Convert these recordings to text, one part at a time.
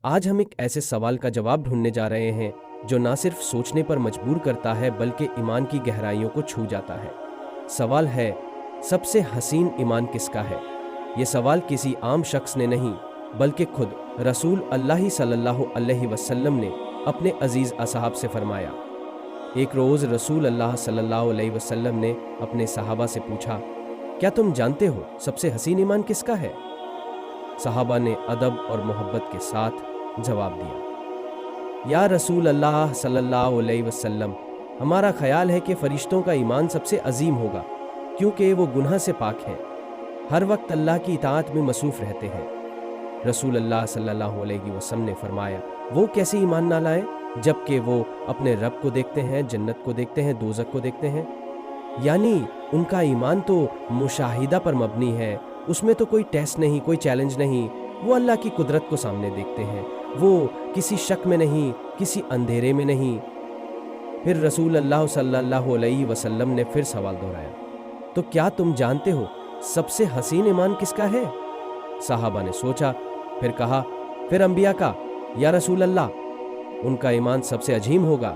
آج ہم ایک ایسے سوال کا جواب ڈھونڈنے جا رہے ہیں جو نہ صرف سوچنے پر مجبور کرتا ہے بلکہ ایمان کی گہرائیوں کو چھو جاتا ہے۔ سوال ہے، سب سے حسین ایمان کس کا ہے؟ یہ سوال کسی عام شخص نے نہیں بلکہ خود رسول اللہ صلی اللہ علیہ وسلم نے اپنے عزیز اصحاب سے فرمایا۔ ایک روز رسول اللہ صلی اللہ علیہ وسلم نے اپنے صحابہ سے پوچھا، کیا تم جانتے ہو سب سے حسین ایمان کس کا ہے؟ صحابہ نے ادب اور محبت کے ساتھ جواب دیا، یا رسول اللہ صلی اللہ علیہ وسلم، ہمارا خیال ہے کہ فرشتوں کا ایمان سب سے عظیم ہوگا، کیونکہ وہ گناہ سے پاک ہیں، ہر وقت اللہ کی اطاعت میں مصروف رہتے ہیں۔ رسول اللہ صلی اللہ علیہ وسلم نے فرمایا، وہ کیسے ایمان نہ لائیں جبکہ وہ اپنے رب کو دیکھتے ہیں، جنت کو دیکھتے ہیں، دوزخ کو دیکھتے ہیں؟ یعنی ان کا ایمان تو مشاہدہ پر مبنی ہے، اس میں تو کوئی ٹیسٹ نہیں، کوئی چیلنج نہیں، وہ اللہ کی قدرت کو سامنے دیکھتے ہیں، وہ کسی شک میں نہیں، کسی اندھیرے میں نہیں۔ پھر رسول اللہ صلی اللہ علیہ وسلم نے پھر سوال دہرایا، تو کیا تم جانتے ہو سب سے حسین ایمان کس کا ہے؟ صحابہ نے سوچا، پھر کہا، پھر انبیاء کا یا رسول اللہ، ان کا ایمان سب سے عظیم ہوگا۔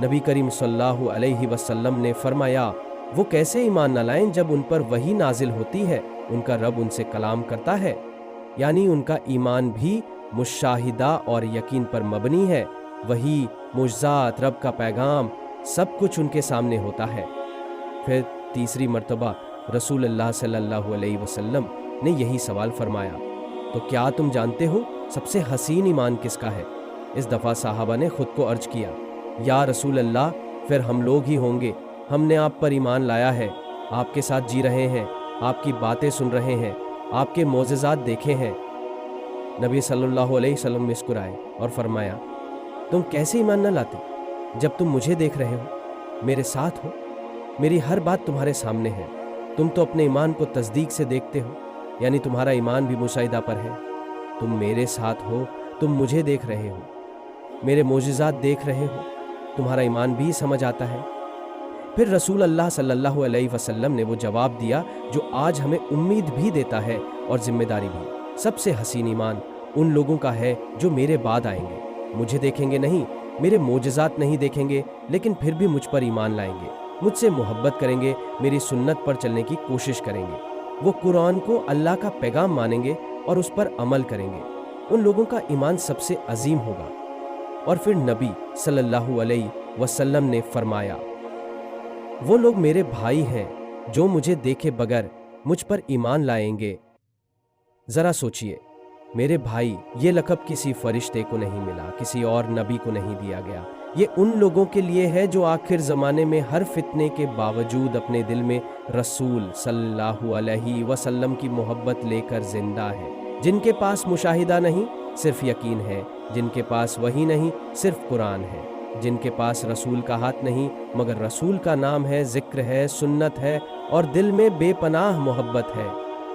نبی کریم صلی اللہ علیہ وسلم نے فرمایا، وہ کیسے ایمان نہ لائیں جب ان پر وحی نازل ہوتی ہے، ان کا رب ان سے کلام کرتا ہے، یعنی ان کا ایمان بھی مشاہدہ اور یقین پر مبنی ہے، وحی، معجزات، رب کا پیغام، سب کچھ ان کے سامنے ہوتا ہے۔ پھر تیسری مرتبہ رسول اللہ صلی اللہ علیہ وسلم نے یہی سوال فرمایا، تو کیا تم جانتے ہو سب سے حسین ایمان کس کا ہے؟ اس دفعہ صحابہ نے خود کو عرض کیا، یا رسول اللہ، پھر ہم لوگ ہی ہوں گے، ہم نے آپ پر ایمان لایا ہے، آپ کے ساتھ جی رہے ہیں، آپ کی باتیں سن رہے ہیں، آپ کے معجزات دیکھے ہیں۔ نبی صلی اللہ علیہ وسلم مسکرائے اور فرمایا، تم کیسے ایمان نہ لاتے جب تم مجھے دیکھ رہے ہو، میرے ساتھ ہو، میری ہر بات تمہارے سامنے ہے، تم تو اپنے ایمان کو تصدیق سے دیکھتے ہو، یعنی تمہارا ایمان بھی مشاہدہ پر ہے، تم میرے ساتھ ہو، تم مجھے دیکھ رہے ہو، میرے معجزات دیکھ رہے ہو، تمہارا ایمان بھی سمجھ آتا ہے۔ پھر رسول اللہ صلی اللہ علیہ وسلم نے وہ جواب دیا جو آج ہمیں امید بھی دیتا ہے اور ذمہ داری بھی، سب سے حسین ایمان ان لوگوں کا ہے جو میرے بعد آئیں گے، مجھے دیکھیں گے نہیں، میرے معجزات نہیں دیکھیں گے، لیکن پھر بھی مجھ پر ایمان لائیں گے، مجھ سے محبت کریں گے، میری سنت پر چلنے کی کوشش کریں گے، وہ قرآن کو اللہ کا پیغام مانیں گے اور اس پر عمل کریں گے، ان لوگوں کا ایمان سب سے عظیم ہوگا۔ اور پھر نبی صلی اللہ علیہ وسلم نے فرمایا، وہ لوگ میرے بھائی ہیں جو مجھے دیکھے بغیر مجھ پر ایمان لائیں گے۔ ذرا سوچئے، میرے بھائی، یہ لقب کسی فرشتے کو نہیں ملا، کسی اور نبی کو نہیں دیا گیا، یہ ان لوگوں کے لیے ہے جو آخر زمانے میں ہر فتنے کے باوجود اپنے دل میں رسول صلی اللہ علیہ وسلم کی محبت لے کر زندہ ہے، جن کے پاس مشاہدہ نہیں، صرف یقین ہے، جن کے پاس وحی نہیں، صرف قرآن ہے، جن کے پاس رسول کا ہاتھ نہیں مگر رسول کا نام ہے، ذکر ہے، سنت ہے اور دل میں بے پناہ محبت ہے،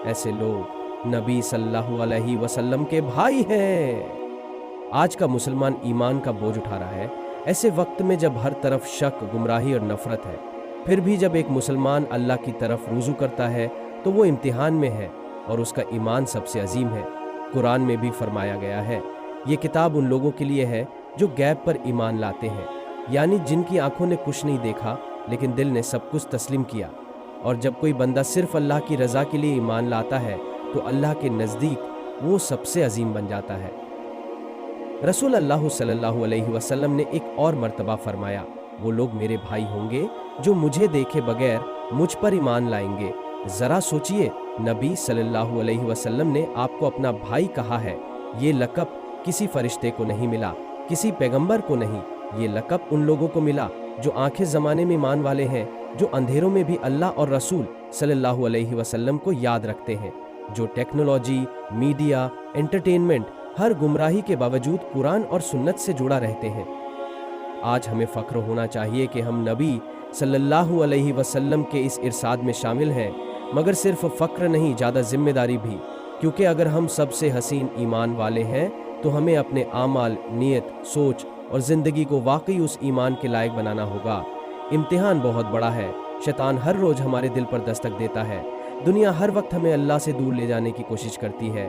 ایسے لوگ نبی صلی اللہ علیہ وسلم کے بھائی ہیں۔ آج کا مسلمان ایمان کا بوجھ اٹھا رہا ہے، ایسے وقت میں جب ہر طرف شک، گمراہی اور نفرت ہے، پھر بھی جب ایک مسلمان اللہ کی طرف رجوع کرتا ہے تو وہ امتحان میں ہے اور اس کا ایمان سب سے عظیم ہے۔ قرآن میں بھی فرمایا گیا ہے، یہ کتاب ان لوگوں کے لیے ہے جو غیب پر ایمان لاتے ہیں، یعنی جن کی آنکھوں نے کچھ نہیں دیکھا لیکن دل نے سب کچھ تسلیم کیا۔ اور جب کوئی بندہ صرف اللہ کی رضا کے لیے ایمان لاتا ہے تو اللہ کے نزدیک وہ سب سے عظیم بن جاتا ہے۔ رسول اللہ صلی اللہ علیہ وسلم نے ایک اور مرتبہ فرمایا، وہ لوگ میرے بھائی ہوں گے جو مجھے دیکھے بغیر مجھ پر ایمان لائیں گے۔ ذرا سوچئے، نبی صلی اللہ علیہ وسلم نے آپ کو اپنا بھائی کہا ہے، یہ لقب کسی فرشتے کو نہیں ملا، کسی پیغمبر کو نہیں، یہ لقب ان لوگوں کو ملا جو آخر زمانے میں ایمان والے ہیں، جو اندھیروں میں بھی اللہ اور رسول صلی اللہ علیہ وسلم کو یاد رکھتے ہیں، جو ٹیکنالوجی، میڈیا، انٹرٹینمنٹ، ہر گمراہی کے باوجود قرآن اور سنت سے جڑا رہتے ہیں۔ آج ہمیں فخر ہونا چاہیے کہ ہم نبی صلی اللہ علیہ وسلم کے اس ارشاد میں شامل ہیں، مگر صرف فخر نہیں، زیادہ ذمہ داری بھی، کیونکہ اگر ہم سب سے حسین ایمان والے ہیں تو ہمیں اپنے اعمال، نیت، سوچ اور زندگی کو واقعی اس ایمان کے لائق بنانا ہوگا۔ امتحان بہت بڑا ہے، شیطان ہر روز ہمارے دل پر دستک دیتا ہے، دنیا ہر وقت ہمیں اللہ سے دور لے جانے کی کوشش کرتی ہے،